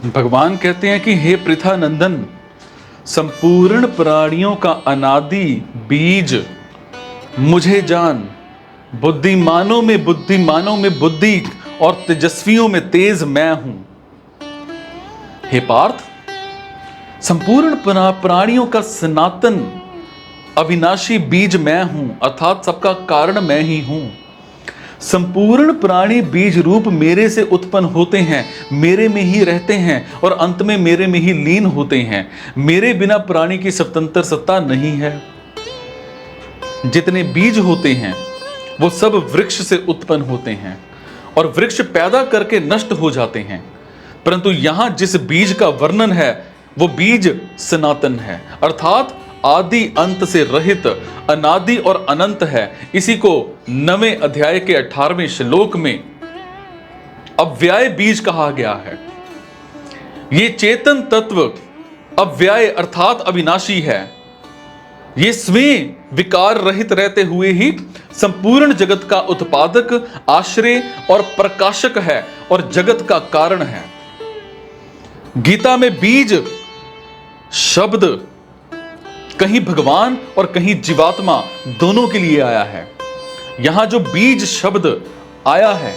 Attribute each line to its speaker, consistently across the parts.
Speaker 1: भगवान कहते हैं कि हे पृथा नंदन, संपूर्ण प्राणियों का अनादि बीज मुझे जान, बुद्धिमानों में बुद्धि और तेजस्वियों में तेज मैं हूं। हे पार्थ, संपूर्ण प्राणियों का सनातन अविनाशी बीज मैं हूं, अर्थात सबका कारण मैं ही हूं। संपूर्ण प्राणी बीज रूप मेरे से उत्पन्न होते हैं, मेरे में ही रहते हैं और अंत में मेरे में ही लीन होते हैं। मेरे बिना प्राणी की स्वतंत्र सत्ता नहीं है। जितने बीज होते हैं वो सब वृक्ष से उत्पन्न होते हैं और वृक्ष पैदा करके नष्ट हो जाते हैं, परंतु यहां जिस बीज का वर्णन है वो बीज सनातन है, अर्थात आदि अंत से रहित, अनादि और अनंत है। इसी को 9वें अध्याय के 18वें श्लोक में अव्यय बीज कहा गया है। ये चेतन तत्व अव्यय अर्थात अविनाशी है। ये स्वयं विकार रहित रहते हुए ही संपूर्ण जगत का उत्पादक, आश्रय और प्रकाशक है और जगत का कारण है। गीता में बीज शब्द कहीं भगवान और कहीं जीवात्मा दोनों के लिए आया है। यहां जो बीज शब्द आया है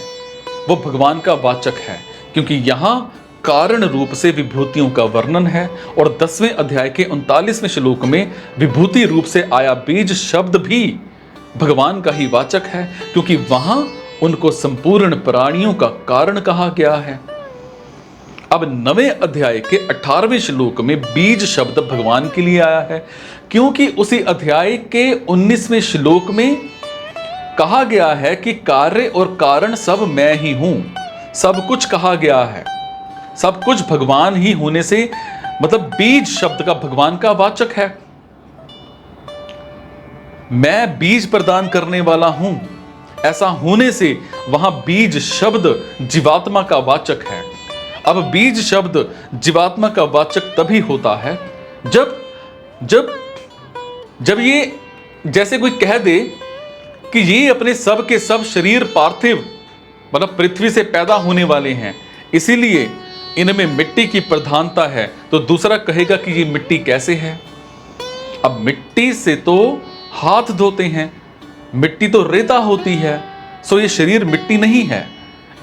Speaker 1: वो भगवान का वाचक है, क्योंकि यहां कारण रूप से विभूतियों का वर्णन है और 10वें अध्याय के 39वें श्लोक में विभूति रूप से आया बीज शब्द भी भगवान का ही वाचक है, क्योंकि वहां उनको संपूर्ण प्राणियों का कारण कहा गया है। अब 9वें अध्याय के 18वें श्लोक में बीज शब्द भगवान के लिए आया है, क्योंकि उसी अध्याय के 19वें श्लोक में कहा गया है कि कार्य और कारण सब मैं ही हूं। सब कुछ कहा गया है, सब कुछ भगवान ही होने से मतलब बीज शब्द का भगवान का वाचक है। मैं बीज प्रदान करने वाला हूं, ऐसा होने से वहां बीज शब्द जीवात्मा का वाचक है। अब बीज शब्द जीवात्मा का वाचक तभी होता है जब जब जब ये जैसे कोई कह दे कि ये अपने सब के सब शरीर पार्थिव मतलब पृथ्वी से पैदा होने वाले हैं, इसीलिए इनमें मिट्टी की प्रधानता है, तो दूसरा कहेगा कि ये मिट्टी कैसे है। अब मिट्टी से तो हाथ धोते हैं, मिट्टी तो रेता होती है, सो ये शरीर मिट्टी नहीं है।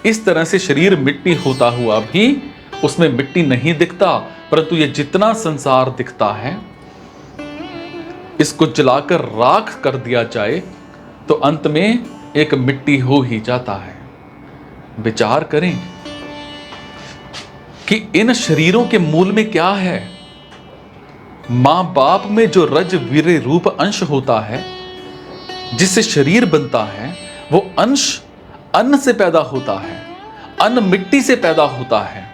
Speaker 1: इस तरह से शरीर मिट्टी होता हुआ भी उसमें मिट्टी नहीं दिखता, परंतु ये जितना संसार दिखता है इसको जलाकर राख कर दिया जाए तो अंत में एक मिट्टी हो ही जाता है। विचार करें कि इन शरीरों के मूल में क्या है। मां बाप में जो रज वीर्य रूप अंश होता है जिससे शरीर बनता है, वो अंश अन्न से पैदा होता है, अन्न मिट्टी से पैदा होता है।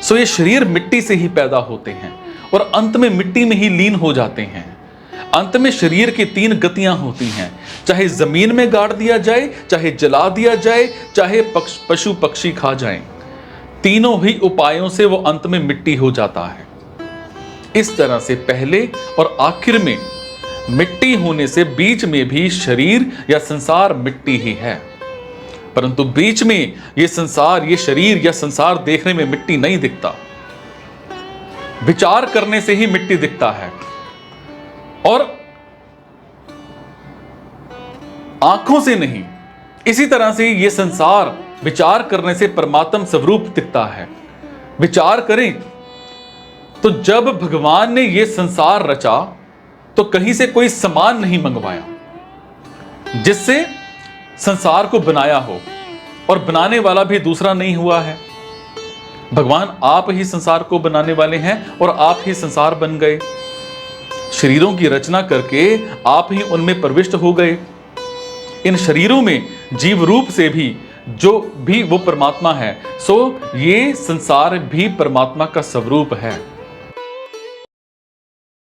Speaker 1: सो ये शरीर मिट्टी से ही पैदा होते हैं और अंत में मिट्टी में ही लीन हो जाते हैं। अंत में शरीर की 3 गतियां होती हैं, चाहे जमीन में गाड़ दिया जाए, चाहे जला दिया जाए, चाहे पशु पक्षी खा जाएं, तीनों ही उपायों से वो अंत में मिट्टी हो जाता है। इस तरह से पहले और आखिर में मिट्टी होने से बीच में भी शरीर या संसार मिट्टी ही है, परंतु बीच में ये संसार, ये शरीर या संसार देखने में मिट्टी नहीं दिखता। विचार करने से ही मिट्टी दिखता है और आंखों से नहीं। इसी तरह से ये संसार विचार करने से परमात्म स्वरूप दिखता है। विचार करें तो जब भगवान ने ये संसार रचा तो कहीं से कोई सामान नहीं मंगवाया जिससे संसार को बनाया हो, और बनाने वाला भी दूसरा नहीं हुआ है। भगवान आप ही संसार को बनाने वाले हैं और आप ही संसार बन गए। शरीरों की रचना करके आप ही उनमें प्रविष्ट हो गए। इन शरीरों में जीव रूप से भी जो भी वो परमात्मा है, सो ये संसार भी परमात्मा का स्वरूप है।